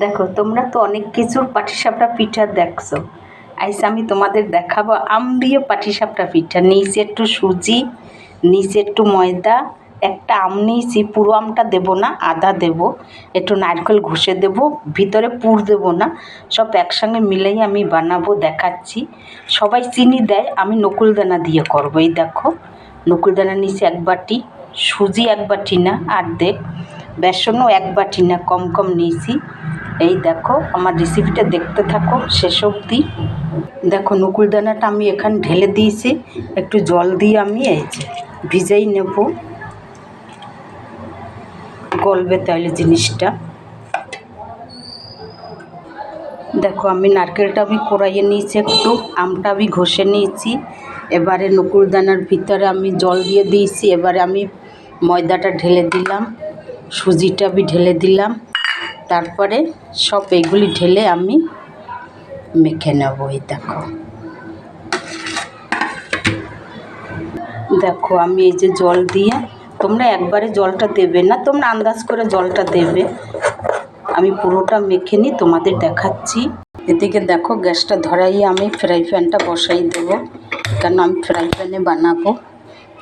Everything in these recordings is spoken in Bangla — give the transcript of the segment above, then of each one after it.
দেখো তোমরা তো অনেক কিছুর পাটিসাপটা পিঠা দেখছো, আইসা আমি তোমাদের দেখাবো আম দিয়ে পাটিসাপটা পিঠা। নিচে একটু সুজি, নিচে একটু ময়দা, একটা আম নিয়েছি, পুরো আমটা দেবো না, আধা দেবো, একটু নারকেল ঘষে দেবো, ভিতরে পুর দেবো না, সব একসঙ্গে মিলেই আমি বানাবো, দেখাচ্ছি। সবাই চিনি দেয়, আমি নকুলদানা দিয়ে করবো। এই দেখো নকুলদানা নিচে 1 বাটি, সুজি 1 বাটি না অর্ধেক, বেসনও 1 বাটি না, কম কম নিয়েছি। এই দেখো আমার রেসিপিটা দেখতে থাকো শেষ অবধি। দেখো নকুলদানাটা আমি এখানে ঢেলে দিয়েছি, একটু জল দিয়ে আমি এই যে ভিজাই নেব, গলবে তাহলে জিনিসটা। দেখো আমি নারকেলটা আমি কড়াইয়ে নিয়েছি, একটু আমটা আমি ঘষে নিয়েছি। এবারে নকুলদানার ভিতরে আমি জল দিয়ে দিয়েছি, এবারে আমি ময়দাটা ঢেলে দিলাম, সুজিটা আমি ঢেলে দিলাম, তারপরে সব এগুলি ঢেলে আমি মেখে নেব। এই দেখো দেখো আমি এই যে জল দিয়ে, তোমরা একবারে জলটা দেবে না, তোমরা আন্দাজ করে জলটা দেবে। আমি পুরোটা মেখে নিই, তোমাদের দেখাচ্ছি। এদিকে দেখো গ্যাসটা ধরাইয়ে আমি ফ্রাই প্যানটা বসাই দেবো, কারণ আমি ফ্রাই প্যানে বানাবো।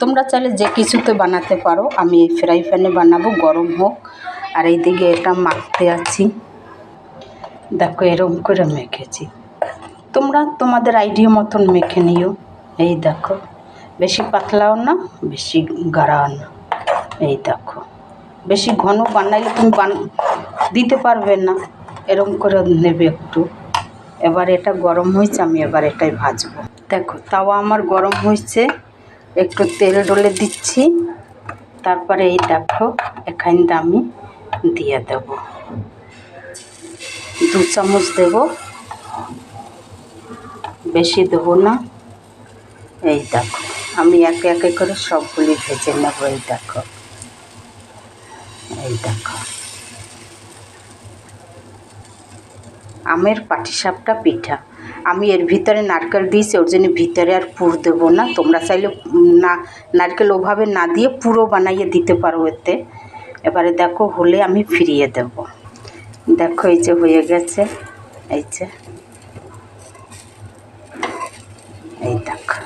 তোমরা চাইলে যে কিছুতে বানাতে পারো, আমি এই ফ্রাই প্যানে বানাবো, গরম হোক। আর এইদিকে এটা মাখতে আছি, দেখো এরকম করে মেখেছি, তোমরা তোমাদের আইডিয়া মতন মেখে নিও। এই দেখো বেশি পাতলাও না, বেশি গাঢ়াও না। এই দেখো বেশি ঘন বানাইলে তুমি দিতে পারবে না, এরকম করে নেবে একটু। এবার এটা গরম হয়েছে, আমি এবার এটাই ভাজবো। দেখো তাওয়া আমার গরম হয়েছে, একটু তেল ডলে দিচ্ছি, তারপরে এই দেখো এখানে আমি দিয়ে দেব 2 চামচ দেব, বেশি দেবো না। এই দেখো আমি একে একে করে সবগুলি ভেজে নেব। এই দেখো এই দেখো আমের পাটিসাপটা পিঠা। আমি এর ভিতরে নারকেল দিয়েছি, ওর জন্য ভিতরে আর পুর দেবো না। তোমরা চাইলে না নারকেল ওভাবে না দিয়ে পুরো বানাইয়ে দিতে পারো এতে। এবারে দেখো হলে আমি ফিরিয়ে দেব। দেখো এই যে হয়ে গেছে, এই যে এই দেখো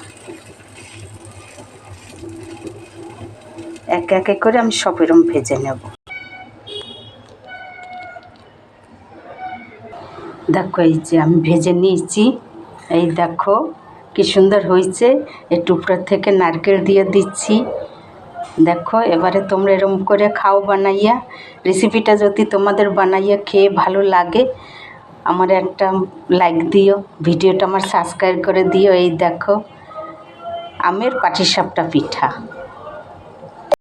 একে একে করে আমি সব এরম ভেজে নেব। দেখো এই যে আমি ভেজে নিয়েছি, এই দেখো কি সুন্দর হয়েছে। এই টুকরা থেকে নারকেল দিয়ে দিচ্ছি। দেখো এবারে তোমরা এরকম করে খাও বানাইয়া। রেসিপিটা যদি তোমাদের বানাইয়া খেয়ে ভালো লাগে, আমার একটা লাইক দিও, ভিডিওটা আমার সাবস্ক্রাইব করে দিও। এই দেখো আমের পাটিসাপটা পিঠা।